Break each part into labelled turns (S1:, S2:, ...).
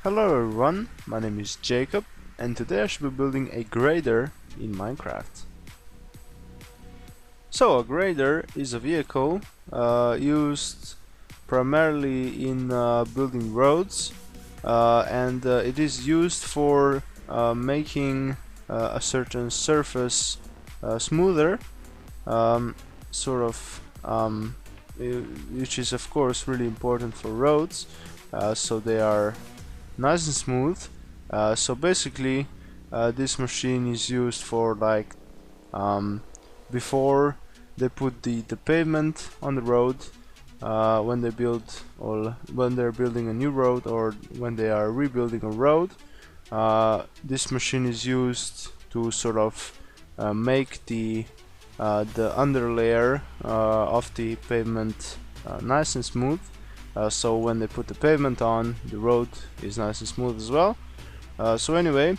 S1: Hello everyone, my name is Jacob and today I should be building a grader in Minecraft. So a grader is a vehicle used primarily in building roads and it is used for making a certain surface smoother, sort of, which is of course really important for roads, so they are nice and smooth. So basically this machine is used for like before they put the pavement on the road, when they build or when they're building a new road or when they are rebuilding a road. This machine is used to sort of make the underlayer of the pavement nice and smooth. So when they put the pavement on, the road is nice and smooth as well. So anyway,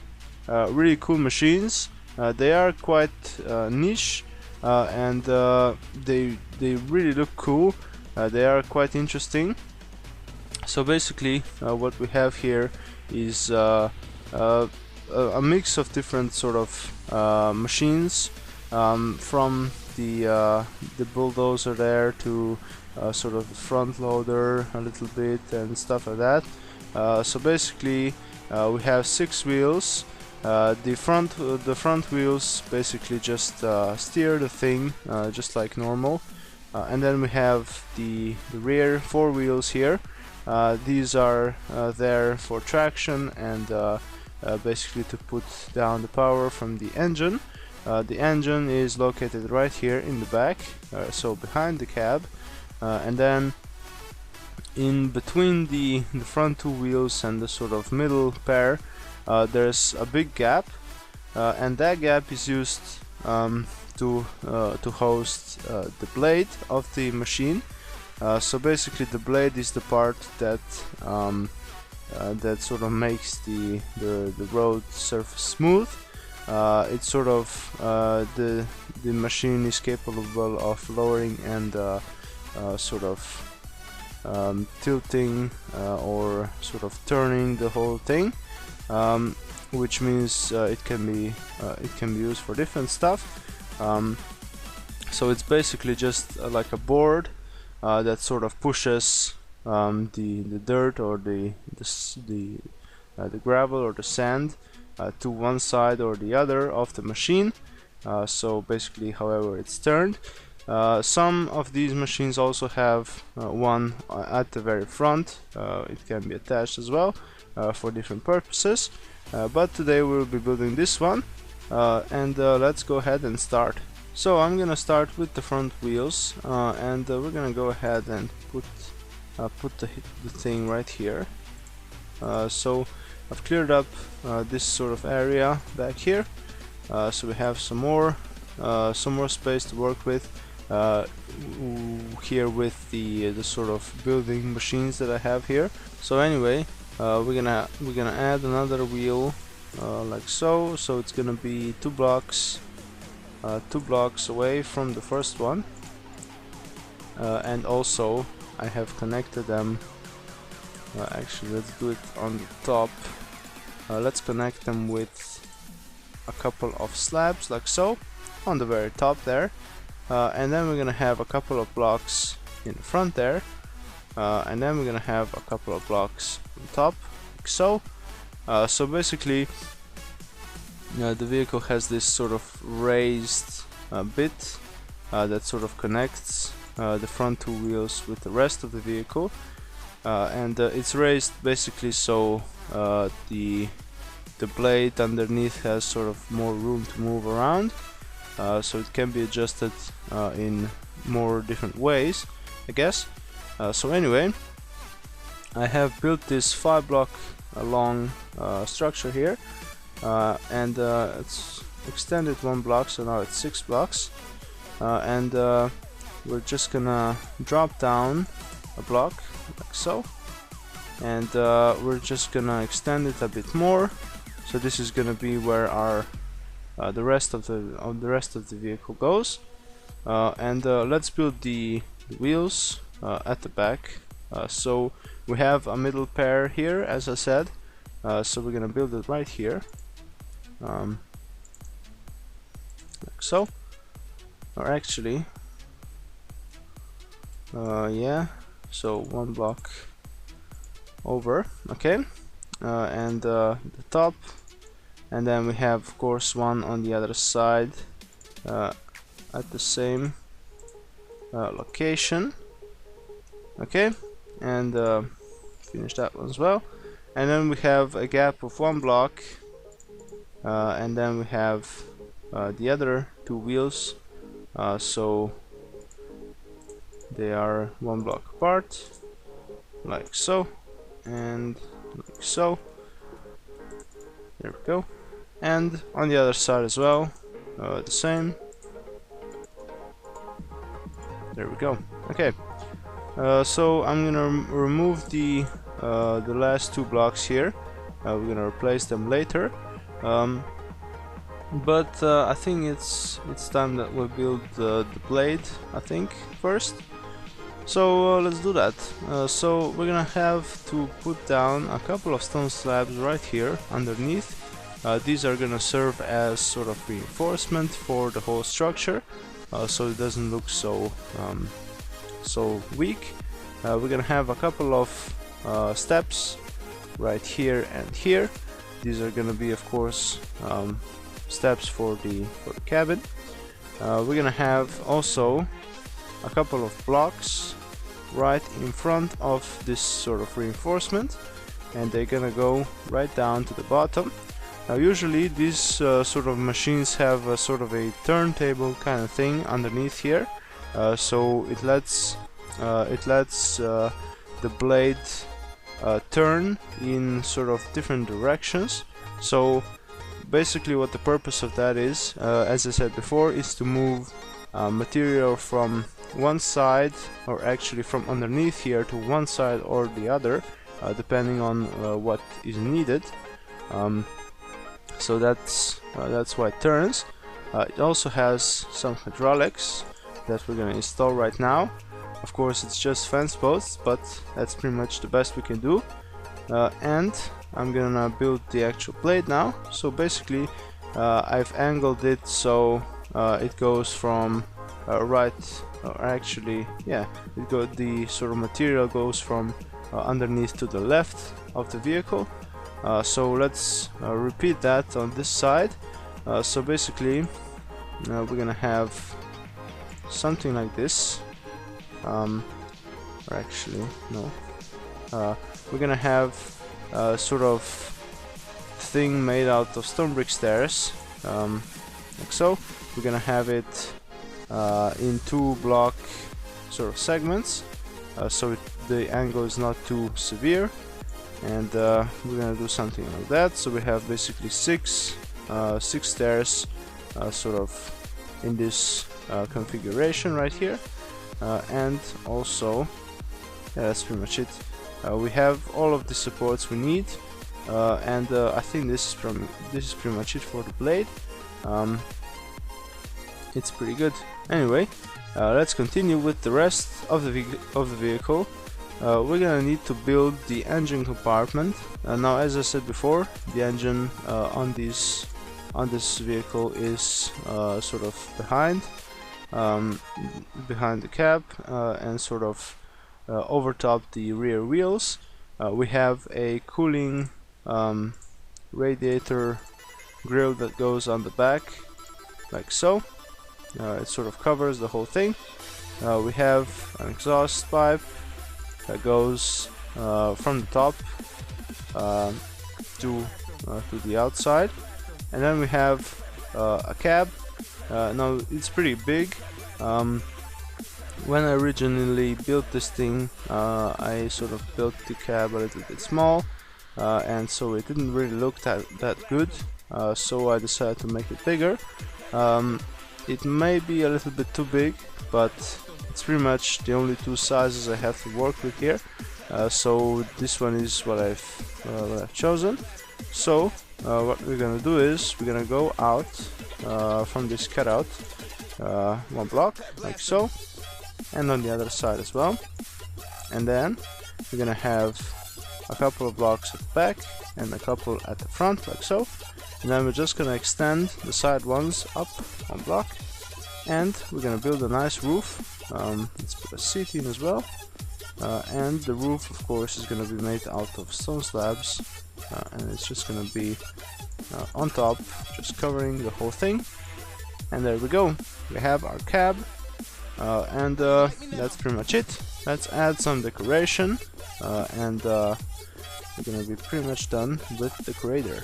S1: really cool machines. They are quite niche, and they really look cool. They are quite interesting. So basically, what we have here is a mix of different sort of machines, from the bulldozer there to sort of the front loader a little bit and stuff like that. So basically we have 6 wheels. The front wheels basically just steer the thing just like normal, and then we have the rear 4 wheels here. These are there for traction and basically to put down the power from the engine. The engine is located right here in the back, so behind the cab. And then in between the front 2 wheels and the sort of middle pair, there's a big gap, and that gap is used to host the blade of the machine. So basically the blade is the part that that sort of makes the road surface smooth. It's sort of the machine is capable of lowering and sort of tilting or sort of turning the whole thing, which means it can be used for different stuff. So it's basically just like a board that sort of pushes the dirt or the gravel or the sand to one side or the other of the machine. So basically, however it's turned. Some of these machines also have one at the very front. It can be attached as well for different purposes, but today we'll be building this one, and let's go ahead and start. So I'm gonna start with the front wheels, and we're gonna go ahead and put the thing right here. So I've cleared up this sort of area back here, so we have some more space to work with here with the sort of building machines that I have here. So anyway, we're gonna add another wheel like so. So it's gonna be 2 blocks away from the first one, and also I have connected them. Actually, let's do it on the top. Let's connect them with a couple of slabs like so on the very top there, and then we're gonna have a couple of blocks in the front there, and then we're gonna have a couple of blocks on top like so. So basically the vehicle has this sort of raised bit that sort of connects the front 2 wheels with the rest of the vehicle, and it's raised basically so the blade underneath has sort of more room to move around, so it can be adjusted in more different ways, I guess. So anyway, I have built this 5-block long structure here, and it's extended 1 block, so now it's 6 blocks, and we're just gonna drop down a block like so, and we're just gonna extend it a bit more. So this is gonna be where our the rest of the vehicle goes, and let's build the wheels at the back. So we have a middle pair here, as I said, So we're gonna build it right here, like so, or actually yeah, so one block over, okay, and the top, and then we have of course one on the other side at the same location, okay, and finish that one as well. And then we have a gap of one block, and then we have the other two wheels, so they are one block apart, like so, and like so. There we go. And on the other side as well, the same. There we go. Okay. So I'm gonna remove the last two blocks here. We're gonna replace them later. But I think it's time that we build the blade, I think, first. So let's do that. So we're gonna have to put down a couple of stone slabs right here underneath. These are gonna serve as sort of reinforcement for the whole structure, so it doesn't look so weak. We're gonna have a couple of steps right here and here. These are gonna be, of course, steps for the cabin. We're gonna have also a couple of blocks right in front of this sort of reinforcement, and they're gonna go right down to the bottom. Now usually these sort of machines have a sort of a turntable kind of thing underneath here, so it lets the blade turn in sort of different directions. So basically what the purpose of that is, as I said before, is to move material from one side, or actually from underneath here to one side or the other, depending on what is needed. So that's why it turns. It also has some hydraulics that we're gonna install right now. Of course it's just fence posts, but that's pretty much the best we can do. And I'm gonna build the actual blade now. So basically I've angled it so it goes from right, or actually, yeah, the sort of material goes from underneath to the left of the vehicle. So let's repeat that on this side. So basically we're gonna have something like this, or actually no, we're gonna have a sort of thing made out of stone brick stairs, like so. We're gonna have it in 2 block sort of segments, so the angle is not too severe, and we're gonna do something like that. So we have basically 6 stairs sort of in this configuration right here, and also, yeah, that's pretty much it. We have all of the supports we need, and I think this is pretty much it for the blade. It's pretty good. Anyway, let's continue with the rest of the vehicle. We're gonna need to build the engine compartment. Now, as I said before, the engine on this vehicle is sort of behind the cab, and sort of over top the rear wheels. We have a cooling radiator grill that goes on the back, like so. It sort of covers the whole thing. We have an exhaust pipe that goes from the top to the outside, and then we have a cab. Now it's pretty big. When I originally built this thing, I sort of built the cab a little bit small, and so it didn't really look that good. So I decided to make it bigger. It may be a little bit too big, but it's pretty much the only 2 sizes I have to work with here. So this one is what I've chosen. So what we're gonna do is we're gonna go out from this cutout 1 block, like so, and on the other side as well. And then we're gonna have a couple of blocks at the back, and a couple at the front, like so. And then we're just gonna extend the side ones up one block, and we're gonna build a nice roof. Let's put a seat in as well. And the roof, of course, is gonna be made out of stone slabs, and it's just gonna be on top, just covering the whole thing. And there we go. We have our cab, and that's pretty much it. Let's add some decoration, and we're gonna be pretty much done with the creator.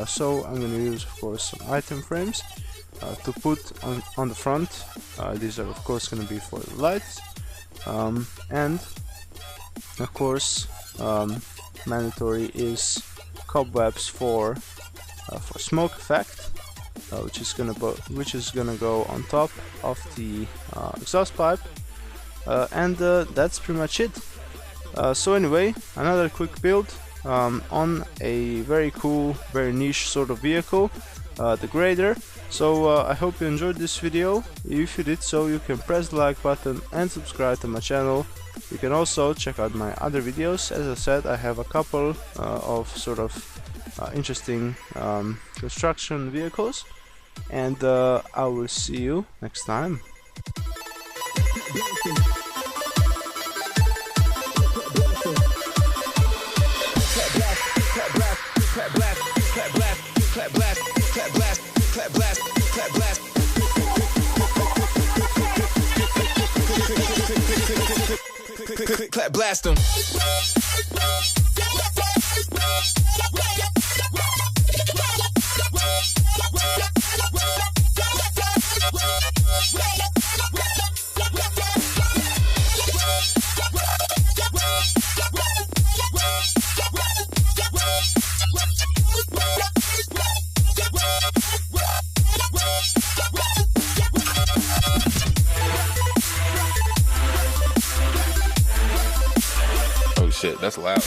S1: So I'm gonna use, of course, some item frames to put on the front. These are, of course, gonna be for the lights, and of course, mandatory is cobwebs for smoke effect, which is gonna go on top of the exhaust pipe, and that's pretty much it. So anyway, another quick build on a very cool, very niche sort of vehicle, the grader. So I hope you enjoyed this video. If you did so, you can press the like button and subscribe to my channel. You can also check out my other videos. As I said, I have a couple of sort of interesting construction vehicles, and I will see you next time.
S2: Clap blast them. Oh shit, that's loud.